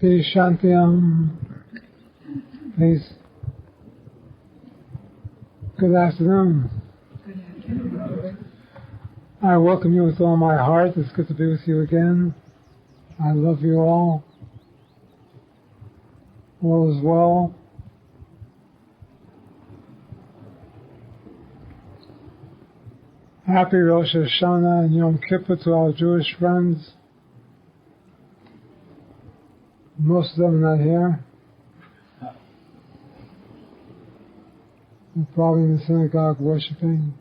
Peace, Shantiam. Peace. Good afternoon. I welcome you with all my heart. It's good to be with you again. I love you all. All is well. Happy Rosh Hashanah and Yom Kippur to our Jewish friends. Most of them are not here. They're probably in the synagogue worshiping.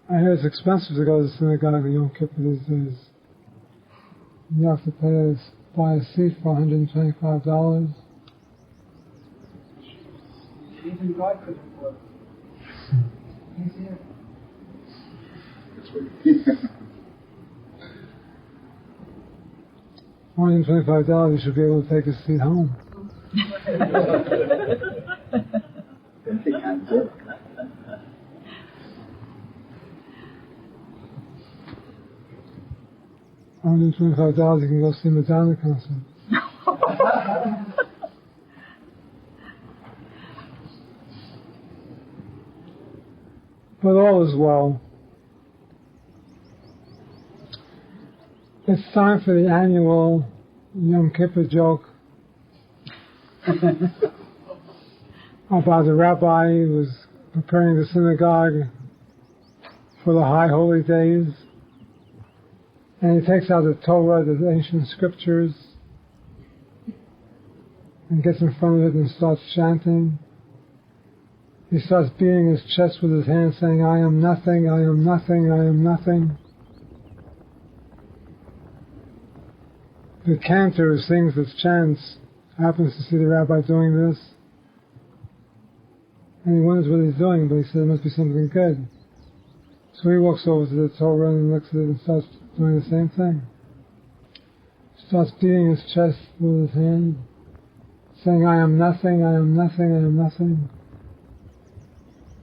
I hear it's expensive to go to the synagogue on Yom Kippur these days. You have to buy a seat for $125. Even God could afford it. He's here. $125, you should be able to take a seat home. $125, you can go see Madonna concert. But all is well. It's time for the annual Yom Kippur joke about the rabbi who was preparing the synagogue for the high holy days. And he takes out the Torah, the ancient scriptures, and gets in front of it and starts chanting. He starts beating his chest with his hands, saying, I am nothing, I am nothing, I am nothing. The cantor who sings this chants happens to see the rabbi doing this, and he wonders what he's doing, but he says it must be something good. So he walks over to the Torah and looks at it and starts doing the same thing. Starts beating his chest with his hand, saying, I am nothing, I am nothing, I am nothing.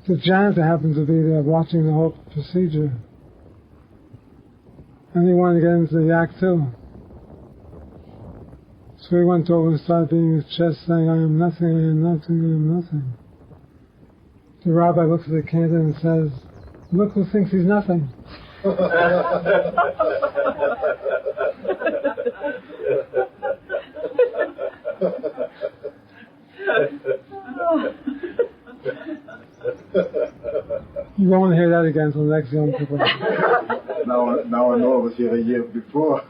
The janitor happened to be there watching the whole procedure, and he wanted to get into the act too. So he went over and started beating his chest, saying, I am nothing, I am nothing, I am nothing. The rabbi looks at the cantor and says, look who thinks he's nothing. You won't hear that again until next Yom Kippur. Now I know it was here a year before.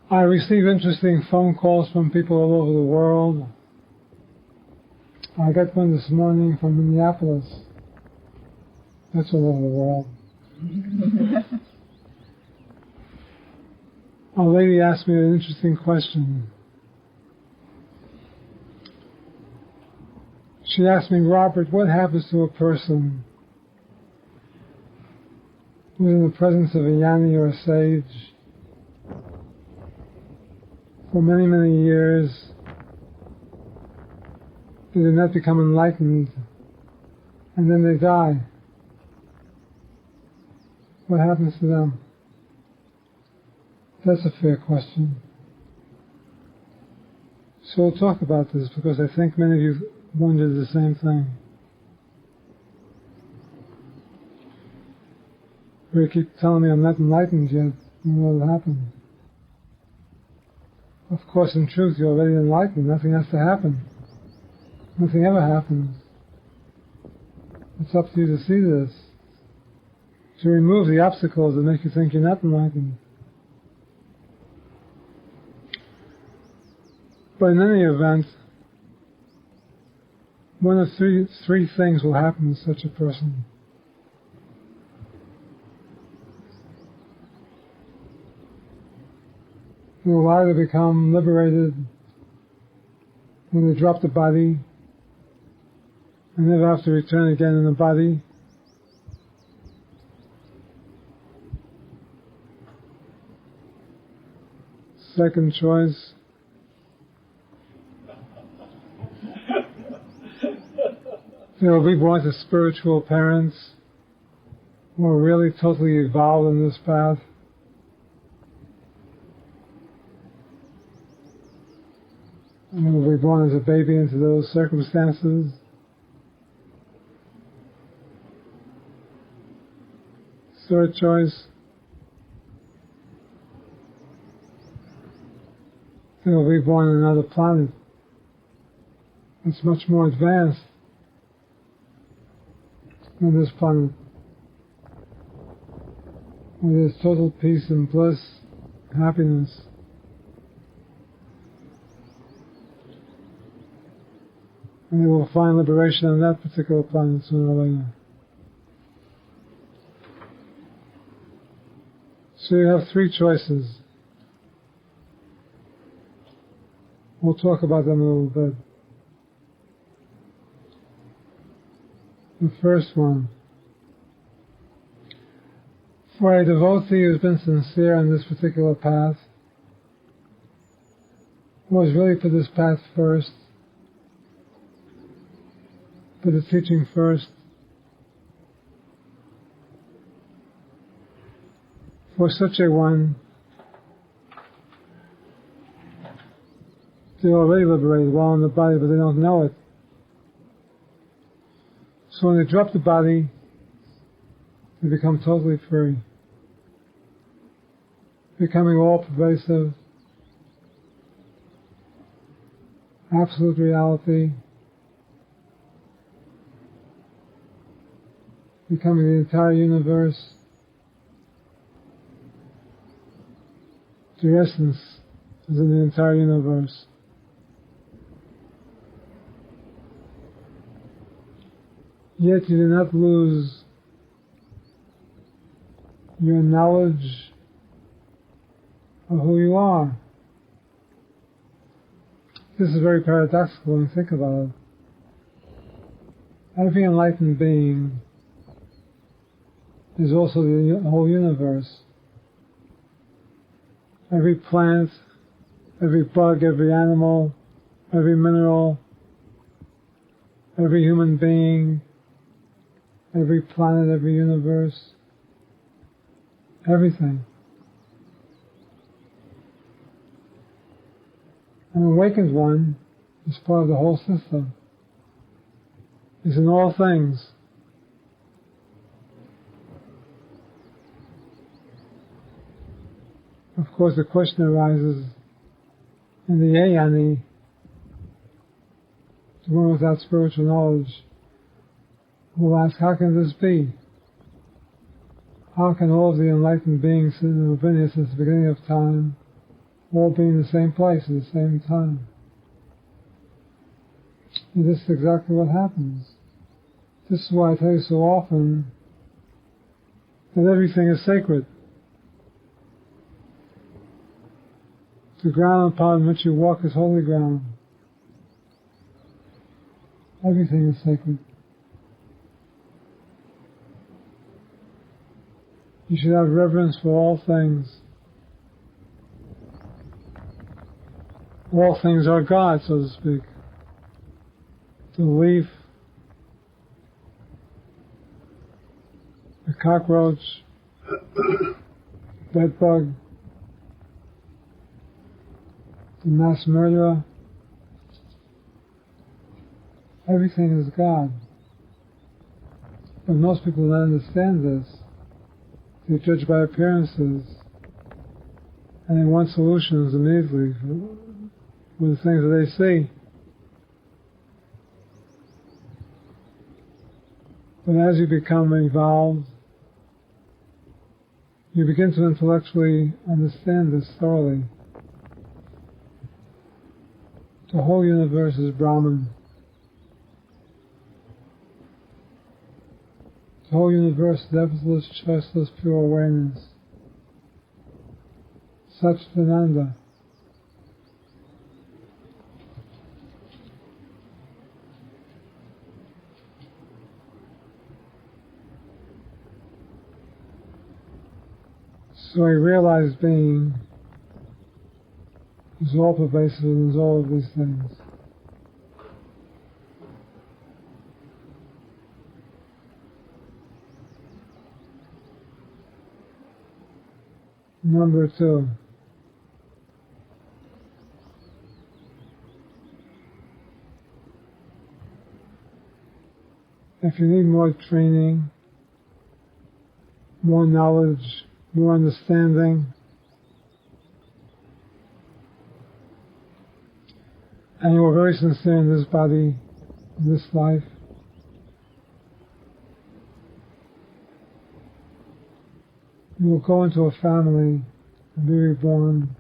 I receive interesting phone calls from people all over the world. I got one this morning from Minneapolis. That's all over the world. A lady asked me an interesting question. She asked me, Robert, what happens to a person who's in the presence of a Jnani or a sage for many, many years? They do not become enlightened, and then they die. What happens to them? That's a fair question. So we'll talk about this because I think many of you wondered the same thing. You keep telling me I'm not enlightened yet. What will happen? Of course, in truth, you're already enlightened. Nothing has to happen. Nothing ever happens. It's up to you to see this. To remove the obstacles that make you think you're not enlightened. But in any event, one of three things will happen to such a person. They will either become liberated when they drop the body and never have to return again in the body, second choice, They will be born to spiritual parents who are really totally evolved in this path. And they will be born as a baby into those circumstances. Third choice, they will be born on another planet that's much more advanced than this planet, where there's total peace and bliss, happiness. And they will find liberation on that particular planet sooner or later. So you have three choices. We'll talk about them a little bit. The first one. For a devotee who's been sincere on this particular path, who has really put this path first, put the teaching first, for such a one, they're already liberated while in the body, but they don't know it. So when they drop the body, they become totally free, becoming all-pervasive, absolute reality, becoming the entire universe. The essence is in the entire universe. Yet you do not lose your knowledge of who you are. This is very paradoxical when you think about it. Every enlightened being is also the whole universe. Every plant, every bug, every animal, every mineral, every human being, every planet, every universe, everything. An awakened one is part of the whole system. Is in all things. Of course, the question arises in the Jnani, the one without spiritual knowledge, who will ask, how can this be? How can all of the enlightened beings that have been here since the beginning of time all be in the same place at the same time? And this is exactly what happens. This is why I tell you so often that everything is sacred. The ground upon which you walk is holy ground. Everything is sacred. You should have reverence for all things. All things are God, so to speak. The leaf, the cockroach, bedbug, the mass murderer, everything is God. But most people don't understand this. They judge by appearances, and they want solutions immediately for the things that they see. But as you become evolved, you begin to intellectually understand this thoroughly. The whole universe is Brahman. The whole universe is effortless, choiceless, pure awareness. Satchitananda. So a realized being is all pervasive and is all of these things. Number 2. If you need more training, more knowledge, more understanding, and you are very sincere in this body, in this life, you will go into a family and be reborn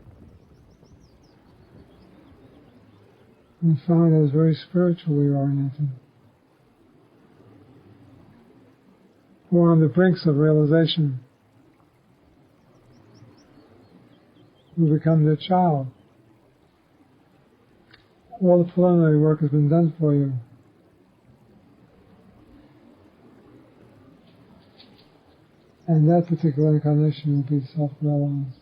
and find that it's very spiritually oriented. We're on the brinks of realization. You become their child. All the preliminary work has been done for you. And that particular incarnation will be self-realized.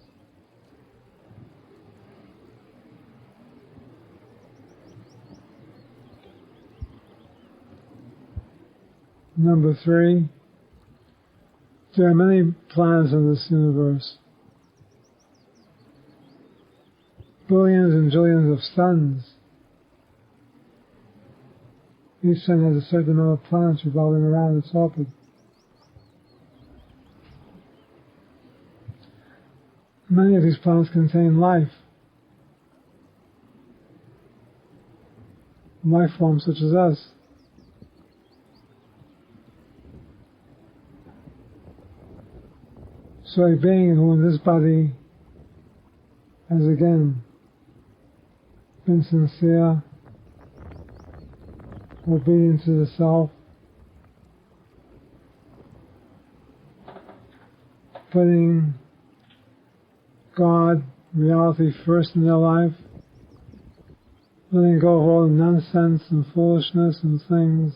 Number 3, there are many planets in this universe. Billions and billions of suns. Each sun has a certain amount of planets revolving around its orbit. Many of these planets contain life. Life forms such as us. So a being who in this body has again been sincere, obedient to the self, putting God, reality first in their life, letting go of all the nonsense and foolishness and things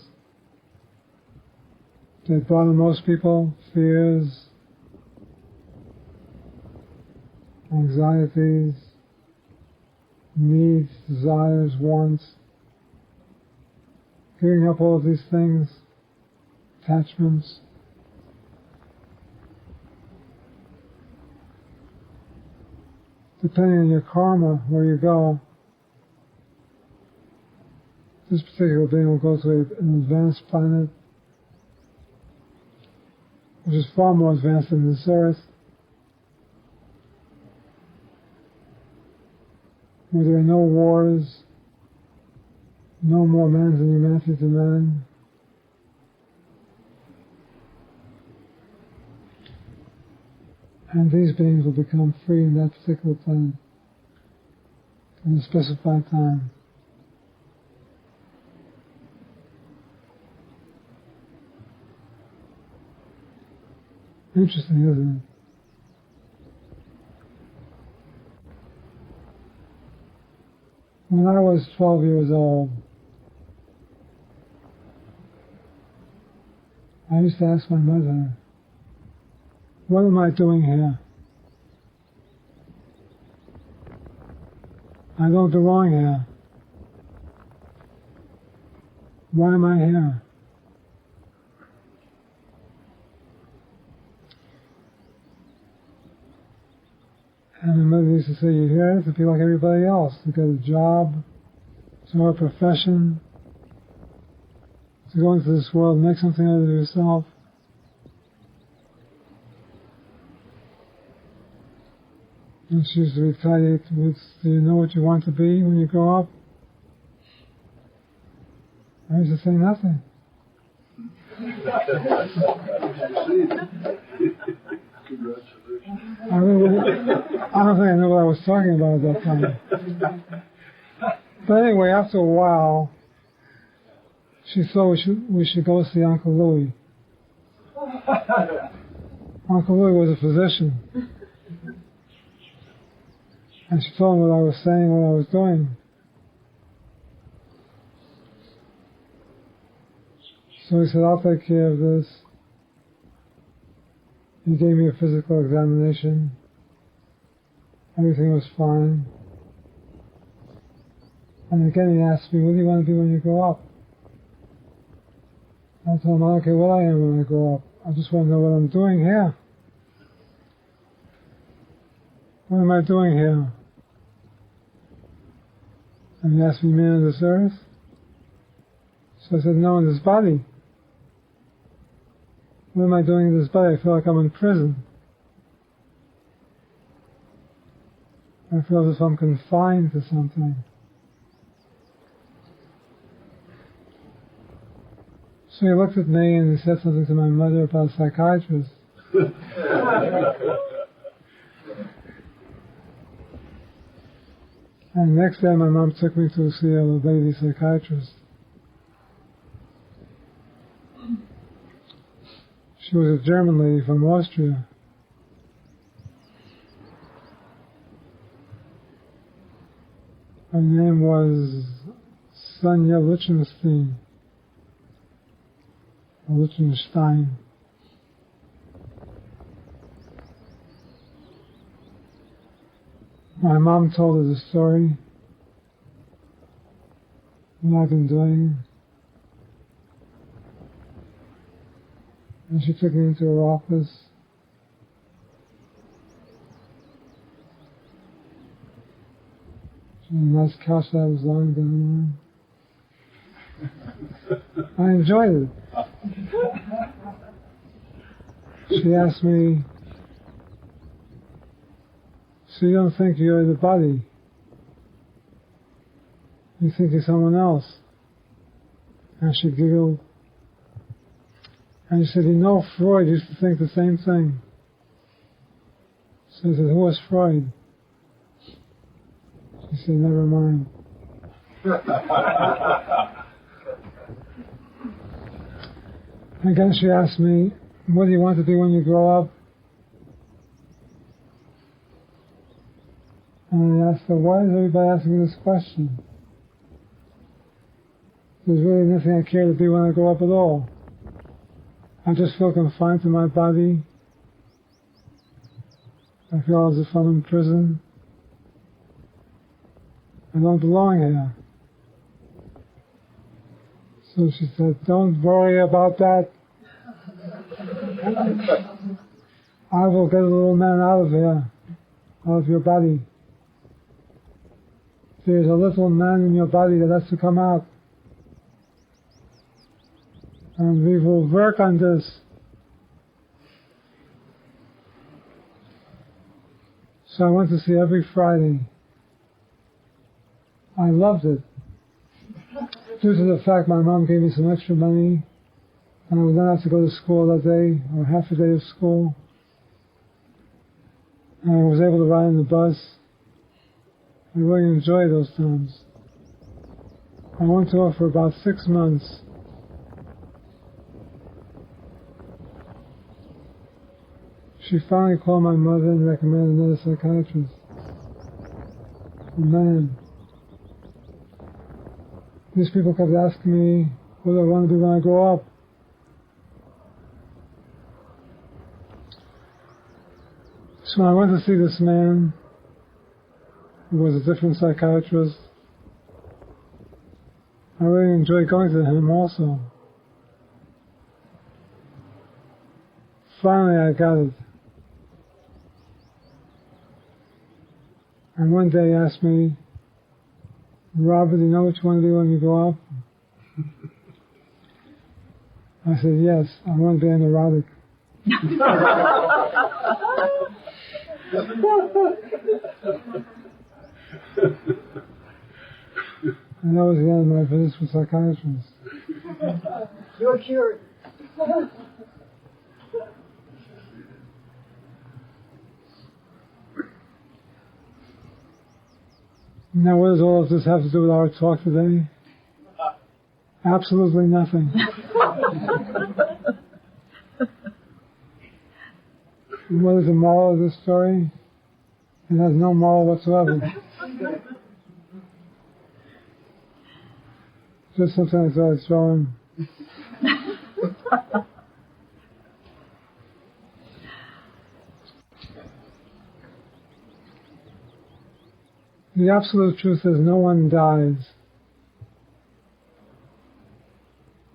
that bother most people, fears, anxieties, needs, desires, wants, giving up all of these things, attachments. Depending on your karma, where you go, this particular being will go to an advanced planet, which is far more advanced than this earth, where there are no wars, no more man's inhumanity to man. And these beings will become free in that particular planet in a specified time. Interesting, isn't it? When I was 12 years old, I used to ask my mother, what am I doing here? I don't belong here. Why am I here? And my mother used to say, you're here to be like everybody else, to get a job, to have a profession, to go into this world and make something out of yourself. And she used to retaliate with, do you know what you want to be when you grow up? I used to say nothing. I don't think I knew what I was talking about at that time. But anyway, after a while, she thought we should go see Uncle Louis. Uncle Louis was a physician. And she told him what I was saying, what I was doing. So he said, I'll take care of this. He gave me a physical examination. Everything was fine. And again he asked me, what do you want to be when you grow up? I told him, I don't care what I am when I grow up. I just want to know what I'm doing here. what am I doing here? And he asked me, man on this earth? So I said, no, in this body. What am I doing in this body? I feel like I'm in prison. I feel as if I'm confined to something. So he looked at me and he said something to my mother about a psychiatrist. And the next day my mom took me to see a lady psychiatrist. She was a German lady from Austria. Her name was Sonia Lichtenstein. Lichtenstein. My mom told her the story, what I've been doing. And she took me into her office. She had a nice couch that I was lying down on. I enjoyed it. She asked me, so you don't think you're the body? You think you're someone else? And she giggled. And she said, you know, Freud used to think the same thing. So I said, who was Freud? She said, never mind. Again, she asked me, what do you want to be when you grow up? And I asked her, why is everybody asking me this question? There's really nothing I care to be when I grow up at all. I just feel confined to my body. I feel as if I'm in prison. I don't belong here. So she said, don't worry about that. I will get a little man out of here, out of your body. There's a little man in your body that has to come out. And we will work on this. So I went to see every Friday. I loved it. Due to the fact my mom gave me some extra money, and I would not have to go to school that day, or half a day of school. And I was able to ride on the bus. I really enjoyed those times. I went to her for about 6 months. She finally called my mother and recommended another psychiatrist. A man. These people kept asking me, what do I want to be when I grow up? So when I went to see this man, who was a different psychiatrist, I really enjoyed going to him also. Finally I got it. And one day he asked me, Robert, do you know what you want to do when you grow up? I said, yes, I want to be an erotic. And that was the end of my visits with psychiatrists. You're cured. Now, what does all of this have to do with our talk today? Absolutely nothing. What is the moral of this story? It has no moral whatsoever. Just something I thought I'd throw in. The absolute truth is no one dies.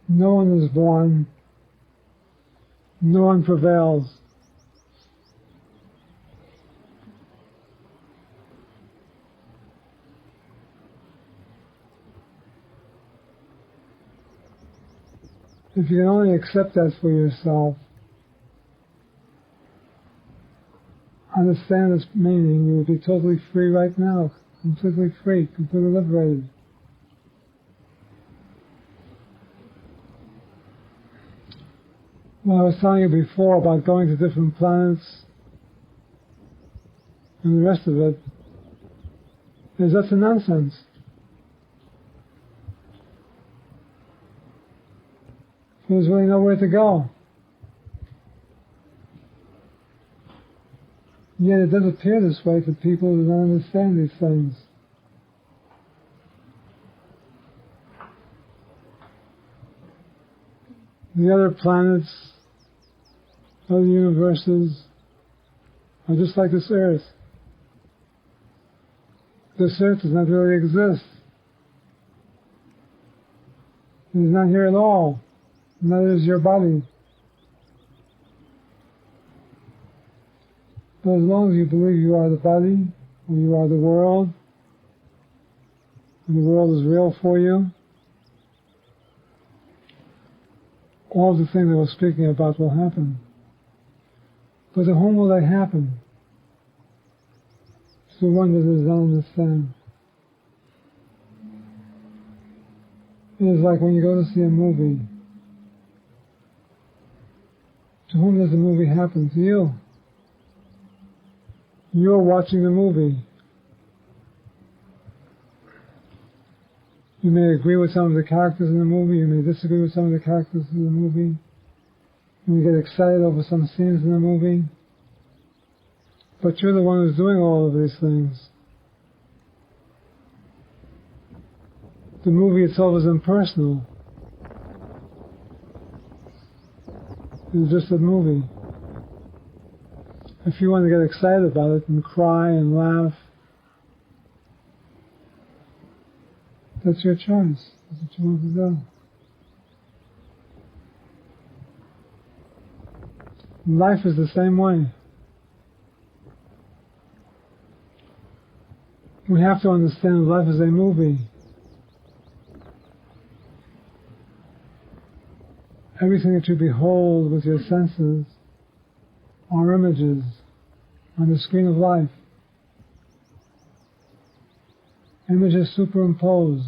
No one is born. No one prevails. If you can only accept that for yourself, understand its meaning, you would be totally free right now, completely free, completely liberated. Well, I was telling you before about going to different planets and the rest of it, that's a nonsense. There's really nowhere to go. Yet it does appear this way to people who don't understand these things. The other planets, other universes, are just like this Earth. This Earth does not really exist. It is not here at all. Neither is your body. But as long as you believe you are the body, or you are the world, and the world is real for you, all the things that we're speaking about will happen. But to whom will they happen? It's the one that does not understand. It is like when you go to see a movie. To whom does the movie happen? To you. You're watching the movie. You may agree with some of the characters in the movie, you may disagree with some of the characters in the movie. You may get excited over some scenes in the movie. But you're the one who's doing all of these things. The movie itself is impersonal. It's just a movie. If you want to get excited about it and cry and laugh, that's your choice. That's what you want to do. Life is the same way. We have to understand life as a movie. Everything that you behold with your senses are images on the screen of life. Images superimposed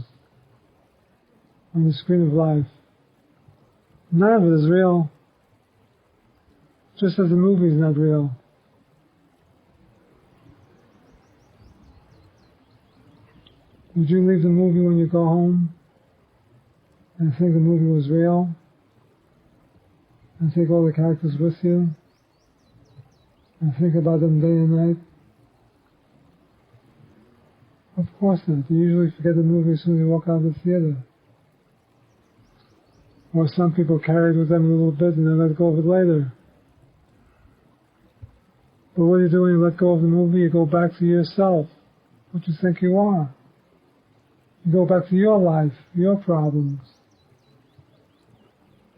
on the screen of life. None of it is real, just as the movie is not real. Would you leave the movie when you go home and think the movie was real? And take all the characters with you? And think about them day and night? Of course not. You usually forget the movie as soon as you walk out of the theater. Or some people carry it with them a little bit and then let go of it later. But what do you do when you let go of the movie? You go back to yourself, what you think you are. You go back to your life, your problems.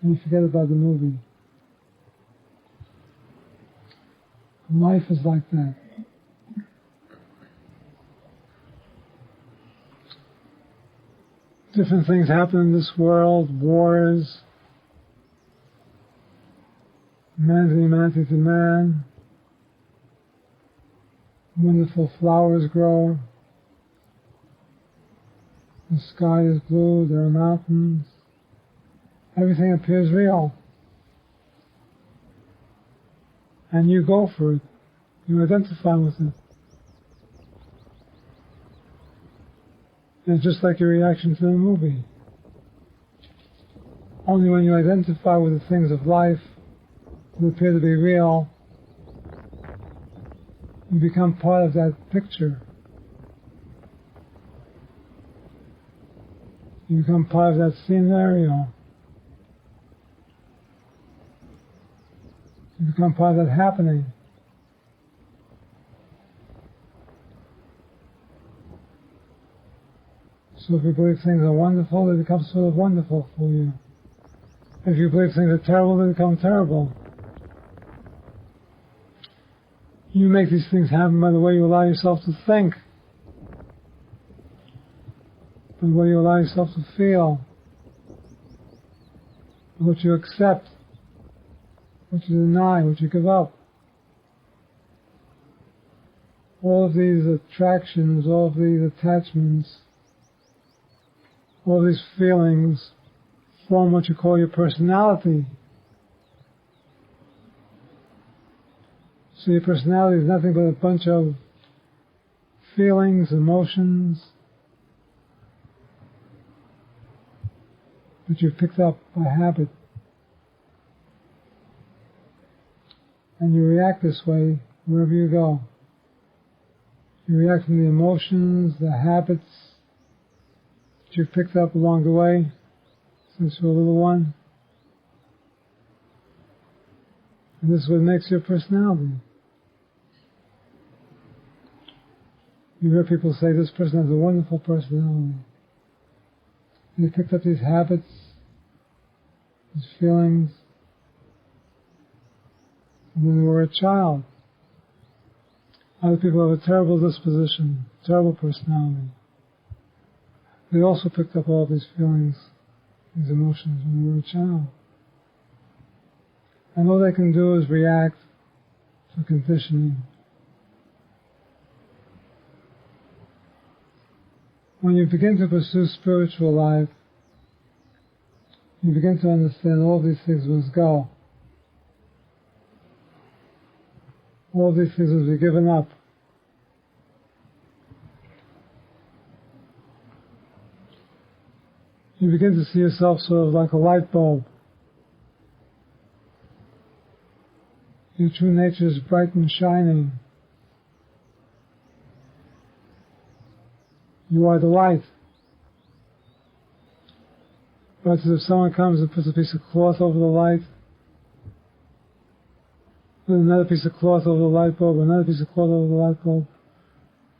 And you forget about the movie. Life is like that. Different things happen in this world, wars, humanity to man, wonderful flowers grow, the sky is blue, there are mountains, everything appears real. And you go for it. You identify with it. It's just like your reaction to the movie. Only when you identify with the things of life that appear to be real, you become part of that picture. You become part of that scenario. You become part of that happening. So if you believe things are wonderful, they become sort of wonderful for you. If you believe things are terrible, they become terrible. You make these things happen by the way you allow yourself to think, by the way you allow yourself to feel. what you accept, what you deny, what you give up. All of these attractions, all of these attachments, all these feelings form what you call your personality. So your personality is nothing but a bunch of feelings, emotions that you've picked up by habit. And you react this way wherever you go. You react from the emotions, the habits that you've picked up along the way since you were a little one. And this is what makes your personality. You hear people say, this person has a wonderful personality. They picked up these habits, these feelings, and when they were a child. Other people have a terrible disposition, terrible personality. They also picked up all these feelings, these emotions when they were a child. And all they can do is react to conditioning. When you begin to pursue spiritual life, you begin to understand all these things must go. All these things must be given up. You begin to see yourself sort of like a light bulb. Your true nature is bright and shining. You are the light. But if someone comes and puts a piece of cloth over the light, put another piece of cloth over the light bulb, another piece of cloth over the light bulb,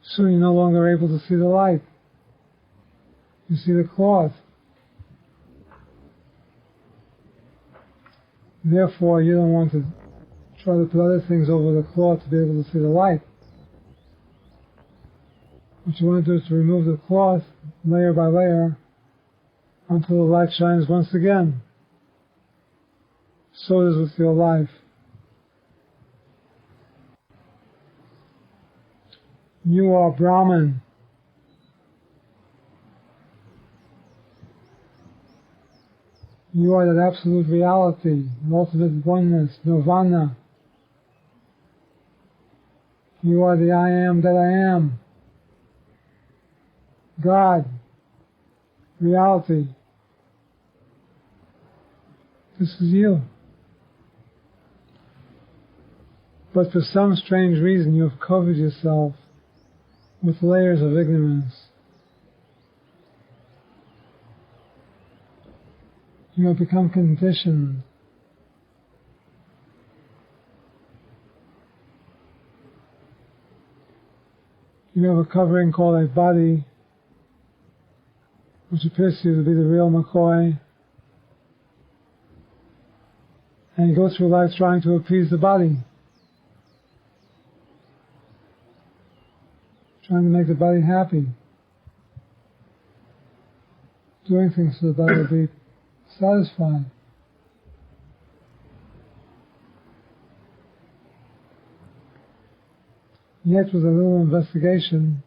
soon you're no longer able to see the light. You see the cloth. Therefore, you don't want to try to put other things over the cloth to be able to see the light. What you want to do is to remove the cloth layer by layer until the light shines once again. So it is with your life. You are Brahman. You are that absolute reality, ultimate oneness, nirvana. You are the I am that I am. God. Reality. This is you. But for some strange reason you have covered yourself with layers of ignorance. You have become conditioned. You have a covering called a body, which appears to you to be the real McCoy. And you go through life trying to appease the body. Trying to make the body happy. Doing things so the body will be satisfied. Yet with a little investigation,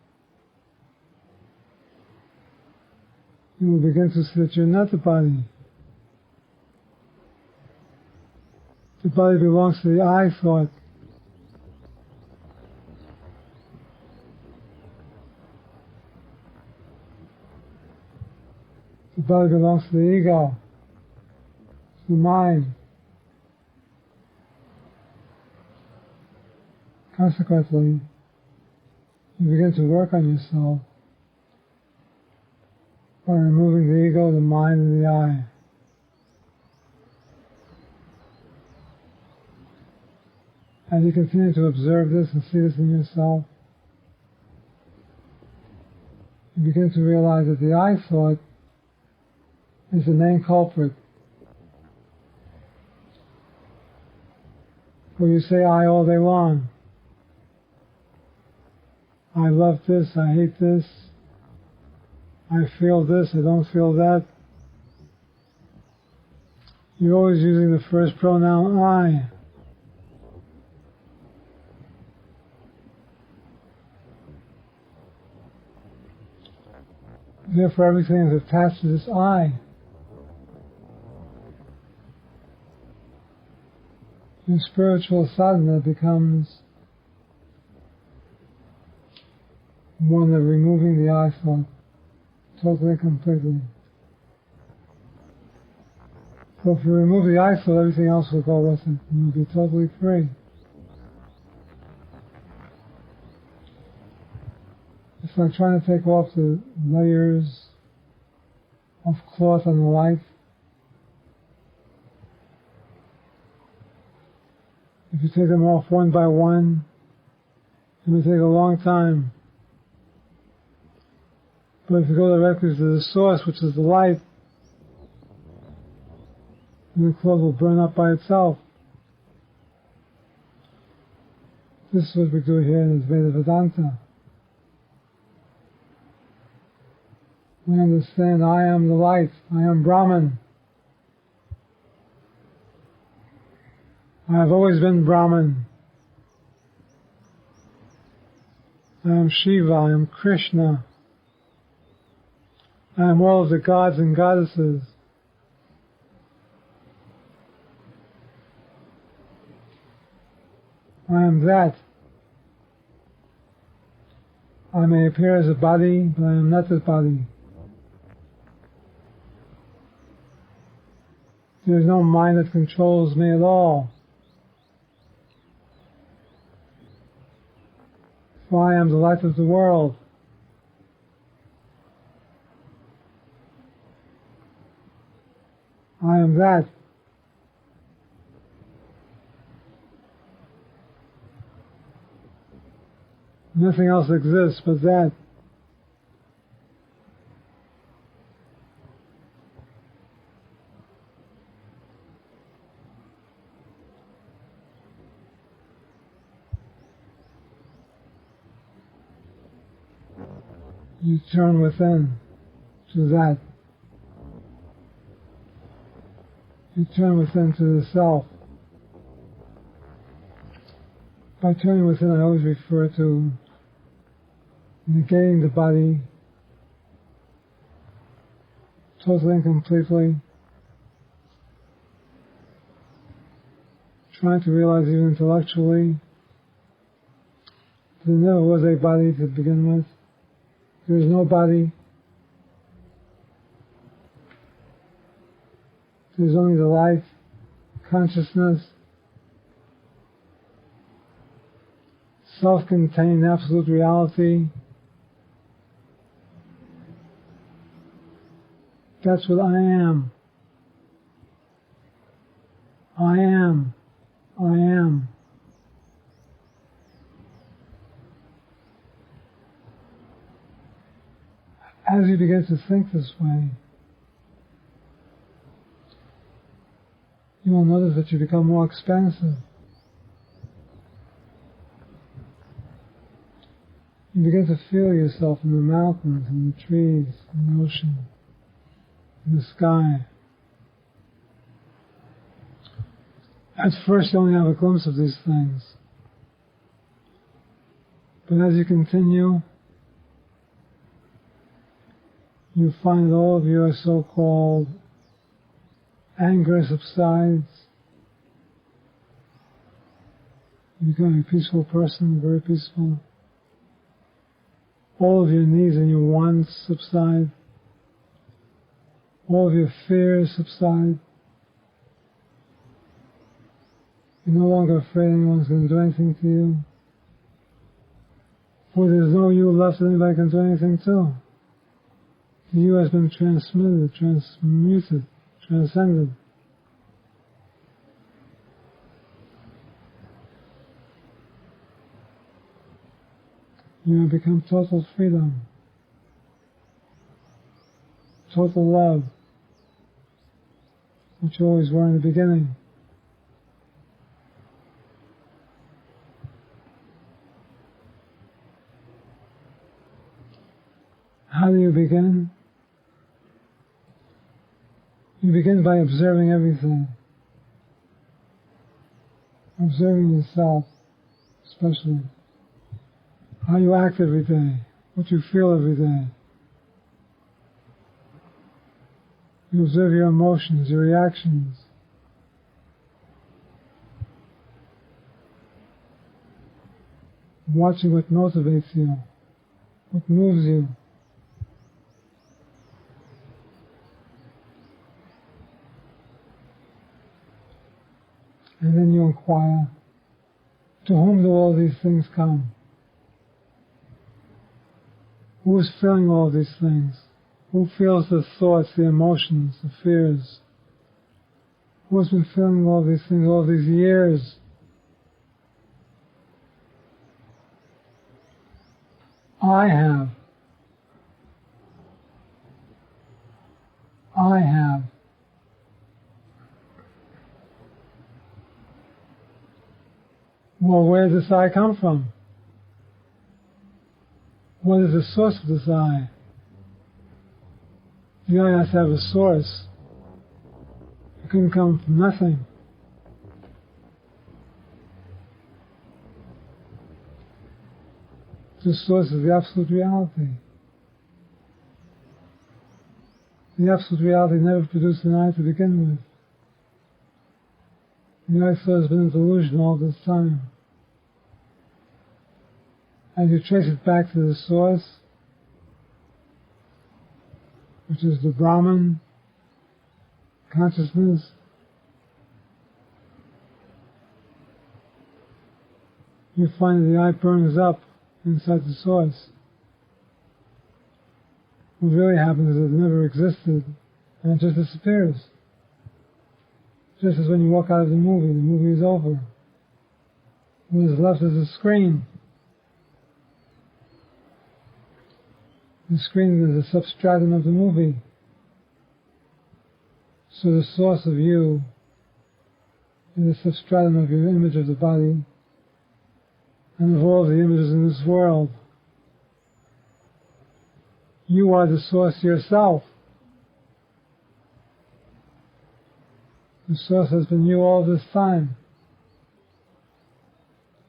you will begin to see that you're not the body. The body belongs to the I thought. The body belongs to the ego, to the mind. Consequently, you begin to work on yourself by removing the ego, the mind, and the I. As you continue to observe this and see this in yourself, you begin to realize that the I thought is the main culprit. Where you say I all day long. I love this, I hate this, I feel this, I don't feel that. You're always using the first pronoun I. Therefore, everything is attached to this I. Your spiritual sadhana becomes one of removing the I thought totally, completely. So if you remove the I thought, everything else will go with it, and you'll be totally free. It's like trying to take off the layers of cloth on the light. If you take them off one by one, it may take a long time. But if you go directly to the source, which is the light, the cloth will burn up by itself. This is what we do here in Advaita Vedanta. We understand I am the light, I am Brahman. I have always been Brahman. I am Shiva, I am Krishna. I am all of the gods and goddesses. I am that. I may appear as a body, but I am not this body. There is no mind that controls me at all. For I am the light of the world. I am that. Nothing else exists but that. You turn within to that. You turn within to the self. By turning within, I always refer to negating the body totally and completely, trying to realize even intellectually there never was a body to begin with. There is no body. There's only the life, consciousness, self-contained absolute reality. That's what I am. I am. I am. As you begin to think this way, you will notice that you become more expansive. You begin to feel yourself in the mountains, in the trees, in the ocean, in the sky. At first you only have a glimpse of these things. But as you continue, you find that all of your so-called anger subsides. You become a peaceful person, very peaceful. All of your needs and your wants subside. All of your fears subside. You're no longer afraid anyone's going to do anything to you. For there's no you left that anybody can do anything to. The you has been transmuted, transmuted, transcended. You have become total freedom, total love, which you always were in the beginning. How do you begin? You begin by observing everything. observing yourself, especially how you act every day, what you feel every day. You observe your emotions, your reactions. Watching what motivates you, what moves you. And then you inquire, to whom do all these things come? Who is feeling all these things? Who feels the thoughts, the emotions, the fears? Who has been feeling all these things all these years? I have. I have. Well, where does this I come from? What is the source of this I? The I has to have a source. It couldn't come from nothing. The source is the absolute reality. The absolute reality never produced an I to begin with. The I thought has been a delusion all this time. As you trace it back to the source, which is the Brahman consciousness, you find that the I burns up inside the source. What really happens is it never existed, and it just disappears. Just as when you walk out of the movie is over. What is left is a screen. The screen is a substratum of the movie. So the source of you is a substratum of your image of the body and of all the images in this world. You are the source yourself. The source has been you all this time.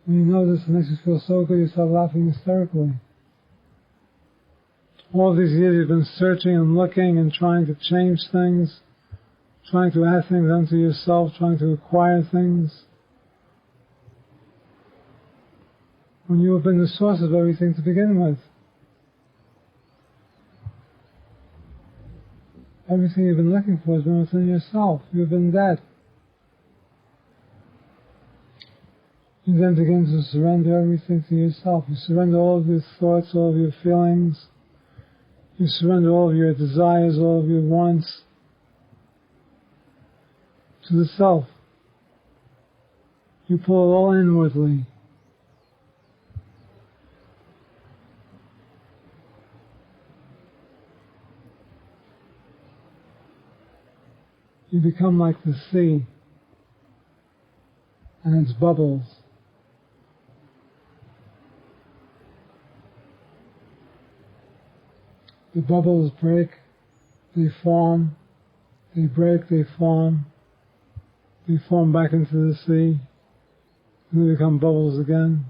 When you know this, it makes you feel so good, you start laughing hysterically. All these years you've been searching and looking and trying to change things, trying to add things unto yourself, trying to acquire things. When you have been the source of everything to begin with. Everything you've been looking for has been within yourself. You've been that. You then begin to surrender everything to yourself. You surrender all of your thoughts, all of your feelings. You surrender all of your desires, all of your wants to the self. You pull it all inwardly. You become like the sea and its bubbles. The bubbles break, they form, they break, they form back into the sea, and they become bubbles again.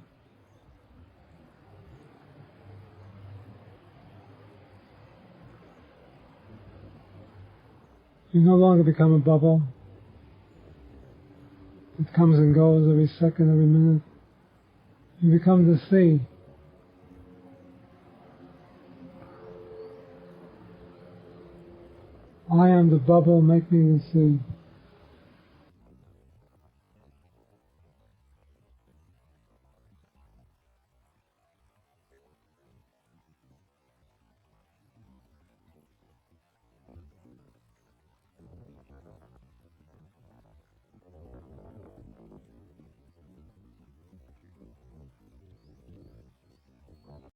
You no longer become a bubble. It comes and goes every second, every minute. You become the sea. I am the bubble, make me the sea.